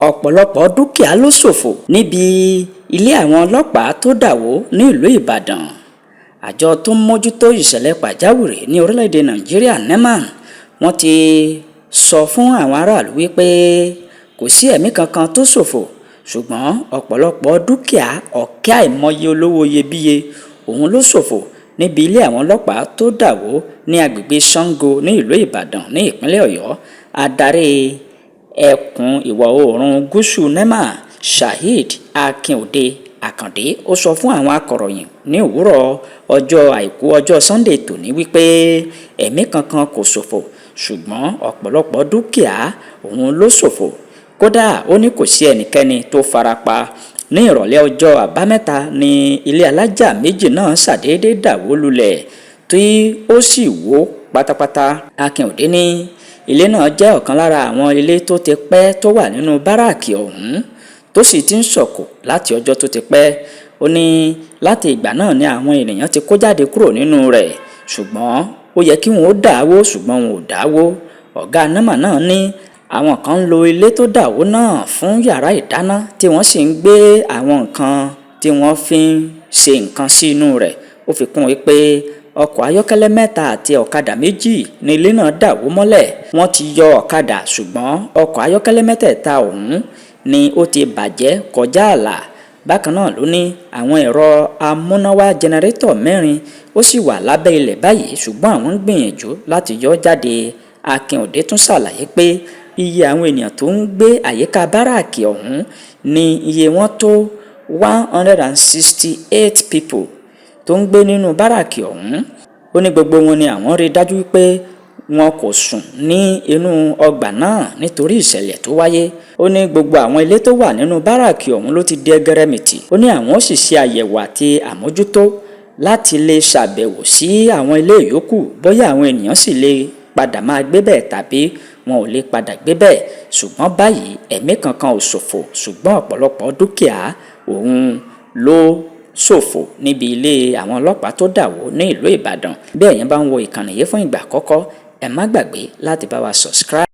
ọ̀pọ̀lọpọ̀ dúkìá ló ṣòfò níbi ilé àwọn ọlọ́pàá tó Dawo ní ìlú Ìbàdàn. Àjọ tó ń mójútó ìṣẹ̀lẹ̀ pàjáwìrì ní orílẹ̀-èdè Nàìjíríà NEMA wọ́n ti sọ fún àwọn aráàlú wípé kò sí ẹ̀mí kankan tó ṣòfò, ṣùgbọ́n ọ̀pọ̀lọpọ̀ dúkìá ọ̀kẹ́ àìmọye olówó iyebíye òun ló ṣòfò níbi ilé àwọn ọlọ́pàá tó Dawo ní agbègbè Sango ní ìlú Ìbàdàn ní ìpínlẹ̀ Ọ̀yọ́. Adarí ẹkùn ìwọ̀ oòrùn gúúsù NEMA Saheed Akínòde Àkàndé ó sọ fún àwọn akọ̀ròyìn ní òwúrọ̀ ọjọ́ àìkú ọjọ́ Sunday tòní wípé ẹ̀mí kankan kò ṣòfò, ṣùgbọ́n ọ̀pọ̀lọpọ̀ dúkìá òun ló ṣòfò. Kódà ó ní kò sí ẹnikẹ́ni tó farapa. Ní ìrọ̀lẹ́ ọjọ́ àbámẹ́ta ni ilé alájà méjì náà ṣàdédé dàwó lulẹ̀ tí ó sì wó pátápátá. Akínòde ní ilé náà jẹ́ ọ̀kan lára àwọn ilé tó ti pẹ́ tó wà nínú báràkì ọ̀hún tó sì ti ń sọ̀kò láti ọjọ́ tó ti pẹ́. Ó ní láti ìgbà náà ni àwọn ènìyàn ti kó jáde kúrò nínú rẹ̀, ṣùgbọ́n ó yẹ kí wọn ó dàwó ṣùgbọ́n wọn ò dàwó. Ọ̀gá NEMA náà ní àwọn kan ń lo ilé tó Dawo náà fún yàrá ìdáná tí wọ́n sì ń gbé àwọn nǹkan tí wọ́n fi ń ṣe nǹkan sí inú rẹ̀. Ó fi kún wípé ọkọ̀ ayọ́kẹ́lẹ́ 3 àti ọ̀kadà 2 ní ilé náà Dawo mọ́lẹ̀. Wọ́n ti yọ ọ̀kadà, ṣùgbọ́n ọkọ̀ ayọ́kẹ́lẹ́ mẹ́tẹ̀ẹ̀ta ọ̀hún ni ó ti bàjẹ́ kọjá ààlà. Bákan náà ló ní àwọn ẹ̀rọ amúnáwá jẹnẹrétọ̀ 4 ó sì wà lábẹ́ ilẹ̀ báyìí, ṣùgbọ́n àwọn ń gbìyànjú láti yọ jáde. Akínòde tún ṣàlàyé pé iye àwọn ènìyàn tó ń gbé àyíká báràkì ọ̀hún ní iye wọn tó 168 people tó ń gbé nínú báràkì ọ̀hún. Ó ní gbogbo wọn ni àwọn rí dájú wípé wọn kò sùn ní inú ọgbà náà nítorí ìṣẹ̀lẹ̀ tó wáyé. Ó ní gbogbo àwọn ilé tó wà nínú báràkì ọ̀hún ló ti di ẹgẹrẹmìtì. Ó ní àwọn ó sì ṣe àyẹ̀wò àti àmójútó láti lè ṣàbẹ̀wò sí àwọn ilé ìyókù bóyá àwọn ènìyàn sì lè padà máa gbé bẹ́ẹ̀ tàbí wọn ò lè padà gbé bẹ́ẹ̀. Ṣùgbọ́n báyìí ẹ̀mí kankan ò ṣòfò, ṣùgbọ́n ọ̀pọ̀lọpọ̀ dúkìá òun ló ṣòfò níbi ilé àwọn ọlọ́pàá tó Dawo ní ìlú Ìbàdàn. Bí ẹ̀yin bá ń wo ìkànnì yìí fún ìgbà àkọ́kọ́, ẹ má gbàgbé láti bá wa subscribe.